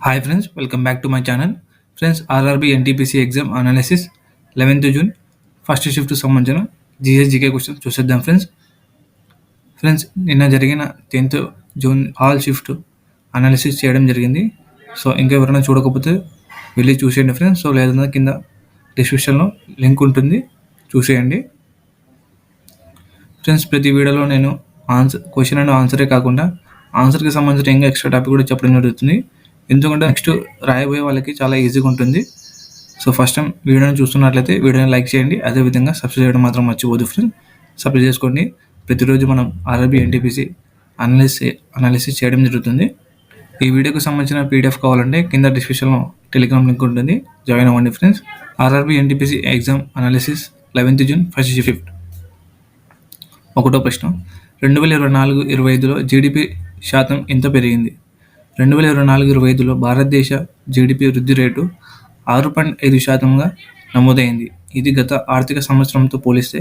Hi friends, welcome back to my channel. Friends, RRB NTPC exam analysis 11th June first shift సంబంధించిన GK question చూసేద్దాం friends నిన్న జరిగిన 10th June all shift analysis చేయడం జరిగింది. So ఇంకా ఎవరైనా చూడకపోతే వెళ్ళి చూసేయండి ఫ్రెండ్స్. సో లేదన్నా కింద డిస్క్రిప్షన్లో లింక్ ఉంటుంది, చూసేయండి ఫ్రెండ్స్. ప్రతి వీడియోలో నేను క్వశ్చన్ అండ్ ఆన్సరే కాకుండా ఆన్సర్కి సంబంధించిన ఇంకా ఎక్స్ట్రా టాపిక్ కూడా చెప్పడం జరుగుతుంది. ఎందుకంటే నెక్స్ట్ రాయబోయే వాళ్ళకి చాలా ఈజీగా ఉంటుంది. సో ఫస్ట్ టైం వీడియోని చూస్తున్నట్లయితే వీడియోని లైక్ చేయండి, అదేవిధంగా సబ్స్క్రైబ్ చేయడం మాత్రం మర్చిపోదు ఫ్రెండ్స్. సబ్స్క్రైబ్ చేసుకోండి. ప్రతిరోజు మనం ఆర్ఆర్బీ ఎన్టీపీసీ అనాలిసిస్ చేయడం జరుగుతుంది. ఈ వీడియోకి సంబంధించిన పీడిఎఫ్ కావాలంటే కింద డిస్క్రిప్షన్లో టెలిగ్రామ్ లింక్ ఉంటుంది, జాయిన్ అవ్వండి friends. RRB NTPC exam analysis 11th June first shift. ఒకటో ప్రశ్న, 2024-25లో జీడిపి శాతం ఎంత పెరిగింది? 2024-25లో భారతదేశ జీడిపి వృద్ధి రేటు 6.5%గా నమోదైంది. ఇది గత ఆర్థిక సంవత్సరంతో పోలిస్తే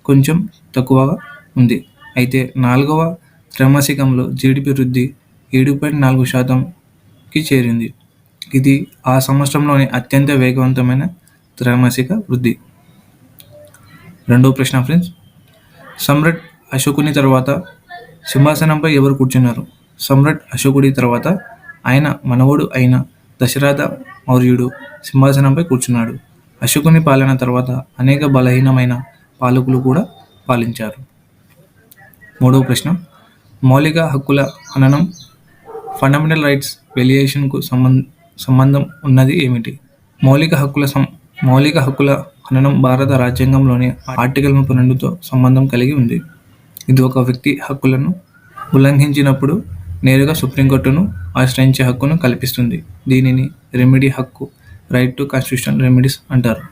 కొంచెం తక్కువగా ఉంది. అయితే 4వ త్రైమాసికంలో జీడిపి వృద్ధి 7.4%కి చేరింది. ఇది ఆ సంవత్సరంలోని అత్యంత వేగవంతమైన త్రైమాసిక వృద్ధి. రెండవ ప్రశ్న ఫ్రెండ్స్, సమ్రాట్ అశోకుని తర్వాత సింహాసనంపై ఎవరు కూర్చున్నారు? సమ్రాట్ అశోకుడి తర్వాత ఆయన మనవడు అయిన దశరథ మౌర్యుడు సింహాసనంపై కూర్చున్నాడు. అశోకుని పాలన తర్వాత అనేక బలహీనమైన పాలకులు కూడా పాలించారు. మూడవ ప్రశ్న, మౌలిక హక్కుల హననం ఫండమెంటల్ రైట్స్ వెలియేషన్కు సంబంధం ఉన్నది ఏమిటి? మౌలిక హక్కుల హననం భారత రాజ్యాంగంలోని ఆర్టికల్ 32తో సంబంధం కలిగి ఉంది. ఇది ఒక వ్యక్తి హక్కులను ఉల్లంఘించినప్పుడు నేరుగా సుప్రీంకోర్టును ఆశ్రయించే హక్కును కల్పిస్తుంది. దీనిని రెమెడీ హక్కు, రైట్ టు కాన్స్టిట్యూషనల్ రెమెడీస్ అంటారు.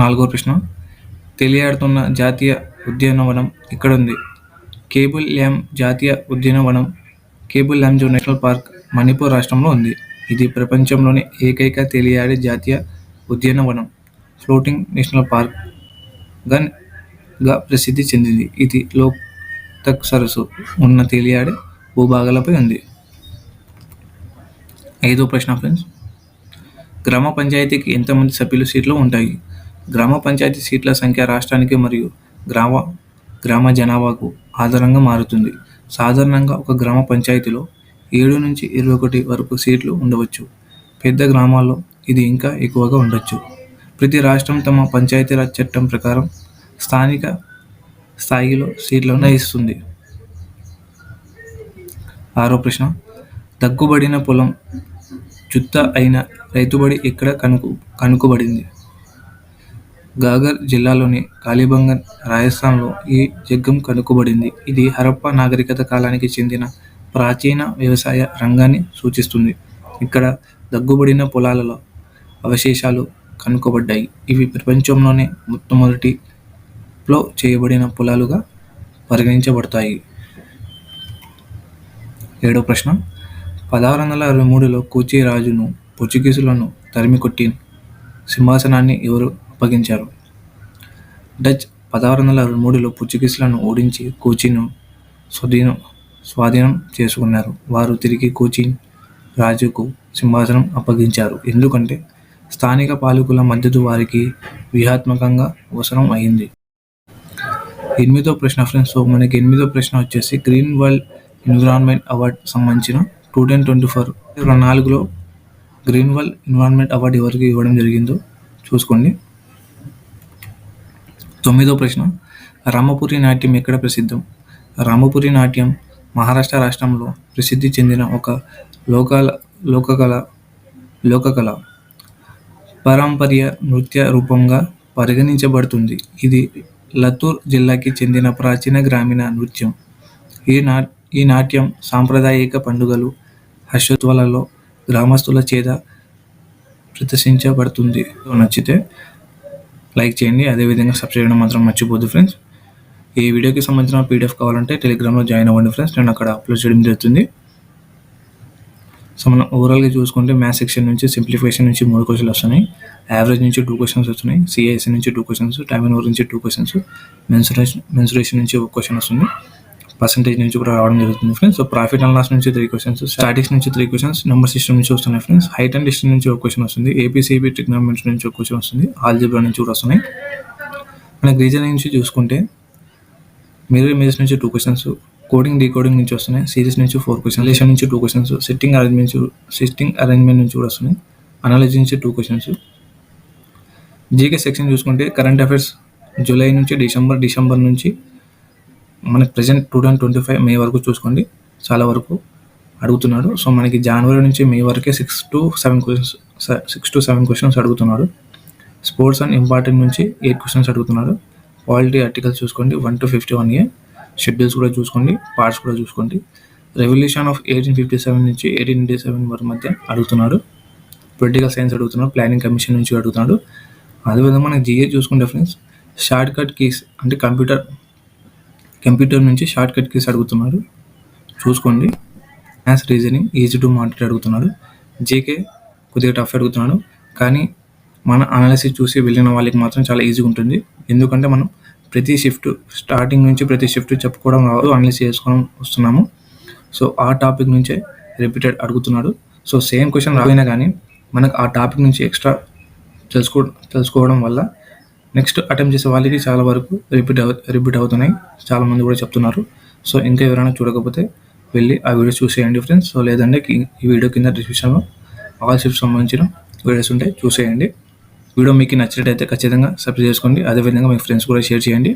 నాలుగవ ప్రశ్న, తేలియాడుతున్న జాతీయ ఉద్యానవనం ఎక్కడుంది? కేబుల్ ల్యామ్ జాతీయ ఉద్యానవనం కేబుల్ ల్యాంజో నేషనల్ పార్క్ మణిపూర్ రాష్ట్రంలో ఉంది. ఇది ప్రపంచంలోని ఏకైక తేలియాడే జాతీయ ఉద్యానవనం, ఫ్లోటింగ్ నేషనల్ పార్క్ గా ప్రసిద్ధి చెందింది. ఇది లోక్తక్ సరస్సు ఉన్న తేలియాడే భూభాగాలపై ఉంది. ఐదో ప్రశ్న ఫ్రెండ్స్, గ్రామ పంచాయతీకి ఎంతమంది సభ్యులు సీట్లు ఉంటాయి? గ్రామ పంచాయతీ సీట్ల సంఖ్య రాష్ట్రానికి మరియు గ్రామ జనాభాకు ఆధారంగా మారుతుంది. సాధారణంగా ఒక గ్రామ పంచాయతీలో 7 నుంచి 21 వరకు సీట్లు ఉండవచ్చు. పెద్ద గ్రామాల్లో ఇది ఇంకా ఎక్కువగా ఉండొచ్చు. ప్రతి రాష్ట్రం తమ పంచాయతీరాజ్ చట్టం ప్రకారం స్థానిక స్థాయిలో సీట్లను నిర్ణయిస్తుంది. ఆరో ప్రశ్న, దగ్గుబడిన పొలం చుత్త అయిన రైతుబడి ఎక్కడ కనుకబడింది? గాగర్ జిల్లాలోని కాలిబంగన్, రాజస్థాన్లో ఈ జగ్గం కనుకబడింది. ఇది హరప్పా నాగరికత కాలానికి చెందిన ప్రాచీన వ్యవసాయ రంగాన్ని సూచిస్తుంది. ఇక్కడ దగ్గుబడిన పొలాలలో అవశేషాలు కనుకబడ్డాయి. ఇవి ప్రపంచంలోనే మొట్టమొదటిలో చేయబడిన పొలాలుగా పరిగణించబడతాయి. ఏడో ప్రశ్న, 1663లో కోచి రాజును పోర్చుగీసులను తరిమికొట్టి సింహాసనాన్ని ఎవరు అప్పగించారు? డచ్ 1663లో పోర్చుగీసులను ఓడించి కోచిను స్వాధీనం చేసుకున్నారు. వారు తిరిగి కోచి రాజుకు సింహాసనం అప్పగించారు, ఎందుకంటే స్థానిక పాలకుల మద్దతు వారికి వ్యూహాత్మకంగా అవసరం అయింది. ఎనిమిదో ప్రశ్న ఫ్రెండ్స్, సో మనకి ఎనిమిదో ప్రశ్న వచ్చేసి గ్రీన్ వరల్డ్ ఎన్విరాన్మెంట్ అవార్డ్ సంబంధించిన 2024లో గ్రీన్ వరల్డ్ ఎన్విరాన్మెంట్ అవార్డు ఎవరికి ఇవ్వడం జరిగిందో చూసుకోండి. తొమ్మిదో ప్రశ్న, రామపురి నాట్యం ఎక్కడ ప్రసిద్ధం? రామపురి నాట్యం మహారాష్ట్ర రాష్ట్రంలో ప్రసిద్ధి చెందిన ఒక లోకకళ పారంపర్య నృత్య రూపంగా పరిగణించబడుతుంది. ఇది లతూర్ జిల్లాకి చెందిన ప్రాచీన గ్రామీణ నృత్యం. ఈ నాట్యం సాంప్రదాయిక పండుగలు, హర్షోత్సవాలలో గ్రామస్తుల చేత ప్రదర్శించబడుతుంది. నచ్చితే లైక్ చేయండి, అదేవిధంగా సబ్స్క్రైబ్ చేయడం మాత్రం మర్చిపోద్దు ఫ్రెండ్స్. ఈ వీడియోకి సంబంధించిన పీడిఎఫ్ కావాలంటే టెలిగ్రామ్లో జాయిన్ అవ్వండి ఫ్రెండ్స్, నేను అక్కడ అప్లోడ్ చేయడం జరుగుతుంది. సో మనం ఓవరాల్గా చూసుకుంటే మ్యాథ్స్ సెక్షన్ నుంచి సింప్లిఫికేషన్ నుంచి 3 క్వశ్చన్లు వస్తున్నాయి, యావరేజ్ నుంచి 2 క్వశ్చన్స్ వస్తున్నాయి, సిఐఎస్సి నుంచి 2 క్వశ్చన్స్, టైమ్ అండ్ వర్క్ నుంచి 2 క్వశ్చన్స్, మెన్సురేషన్ నుంచి 1 క్వశ్చన్ వస్తుంది. పర్సెంటేజ్ నుంచి కూడా రావడం జరుగుతుంది friends. So profit and loss నుంచి 3 క్వశ్చన్స్, స్టాటిక్స్ నుంచి 3 క్వశ్చన్స్, నెంబర్ సిస్టమ్ నుంచి వస్తున్నాయి ఫ్రెండ్స్. హైట్ అండ్ డిస్టెన్స్ నుంచి ఒక క్వశ్చన్ వస్తుంది. ఏపీసీబీ ట్రిగ్నోమెట్రీ నుంచి ఒక క్వశ్చన్ వస్తుంది. ఆల్జీబ్రా నుంచి కూడా వస్తున్నాయి. మనకి రీజనింగ్ నుంచి చూసుకుంటే మిర్రర్ ఇమేజెస్ నుంచి 2 క్వశ్చన్స్, కోడింగ్ డీకోడింగ్ నుంచి వస్తున్నాయి. సిరీస్ నుంచి 4 క్వశ్చన్స్, రిలేషన్ నుంచి 2 క్వశ్చన్స్, సిట్టింగ్ అరేంజ్మెంట్ నుంచి కూడా వస్తున్నాయి. అనాలజీ నుంచి 2 క్వశ్చన్స్. జీకే సెక్షన్ చూసుకుంటే కరెంట్ అఫైర్స్ జూలై నుంచి డిసెంబర్ నుంచి మనకి ప్రజెంట్ 2025 మే వరకు చూసుకోండి, చాలా వరకు అడుగుతున్నాడు. సో మనకి జనవరి నుంచి మే వరకే 6 to 7 క్వశ్చన్స్ అడుగుతున్నాడు. స్పోర్ట్స్ అండ్ ఇంపార్టెంట్ నుంచి 8 క్వశ్చన్స్ అడుగుతున్నాడు. పాలిటీ ఆర్టికల్స్ చూసుకోండి 1 to 51A. షెడ్యూల్స్ కూడా చూసుకోండి, పార్ట్స్ కూడా చూసుకోండి. రెవల్యూషన్ ఆఫ్ 1857 నుంచి 1887 వరకు మధ్య అడుగుతున్నాడు. పొలిటికల్ సైన్స్ అడుగుతున్నాడు. ప్లానింగ్ కమిషన్ నుంచి అడుగుతున్నాడు. అదేవిధంగా మనకి జీఏ చూసుకుంటే ఫ్రెండ్స్ షార్ట్ కట్ కీస్ అంటే కంప్యూటర్ నుంచి షార్ట్ కట్ కీస్ అడుగుతున్నాడు, చూసుకోండి. Maths reasoning easy to monitor అడుగుతున్నాడు. జీకే కొద్దిగా టఫ్ అడుగుతున్నాడు, కానీ మన అనాలిసిస్ చూసి వెళ్ళిన వాళ్ళకి మాత్రం చాలా ఈజీగా ఉంటుంది. ఎందుకంటే మనం ప్రతి షిఫ్ట్ స్టార్టింగ్ నుంచి ప్రతి షిఫ్ట్ చెప్పుకోవడం రాదు, అనాలిసిస్ చేసుకోవడం వస్తున్నాము. సో ఆ టాపిక్ నుంచే రిపీటెడ్ అడుగుతున్నాడు. సో సేమ్ క్వశ్చన్ రాకపోయినా కానీ మనకు ఆ టాపిక్ నుంచి ఎక్స్ట్రా తెలుసుకోవడం వల్ల నెక్స్ట్ అటెంప్ట్ చేసే వాళ్ళకి చాలా వరకు రిపీట్ అవుతున్నాయి, చాలామంది కూడా చెప్తున్నారు. సో ఇంకా ఎవరైనా చూడకపోతే వెళ్ళి ఆ వీడియోస్ చూసేయండి ఫ్రెండ్స్. సో లేదంటే ఈ వీడియో కింద డిస్క్రిప్షన్లో ఆల్ షిఫ్ట్ సంబంధించిన వీడియోస్ ఉంటాయి, చూసేయండి. వీడియో మీకు నచ్చినట్టయితే ఖచ్చితంగా సబ్స్క్రైబ్ చేసుకోండి. అదేవిధంగా మీ ఫ్రెండ్స్ కూడా షేర్ చేయండి.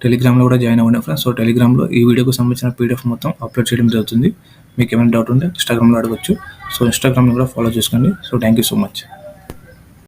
టెలిగ్రామ్లో కూడా జాయిన్ అవ్వండి ఫ్రెండ్స్. సో టెలిగ్రామ్లో ఈ వీడియోకి సంబంధించిన పీడిఎఫ్ మొత్తం అప్లోడ్ చేయడం జరుగుతుంది. మీకు ఏమైనా డౌట్ ఉంటే ఇన్స్టాగ్రామ్లో అడగచ్చు. సో ఇన్స్టాగ్రామ్లో కూడా ఫాలో చేసుకోండి. So thank you so much.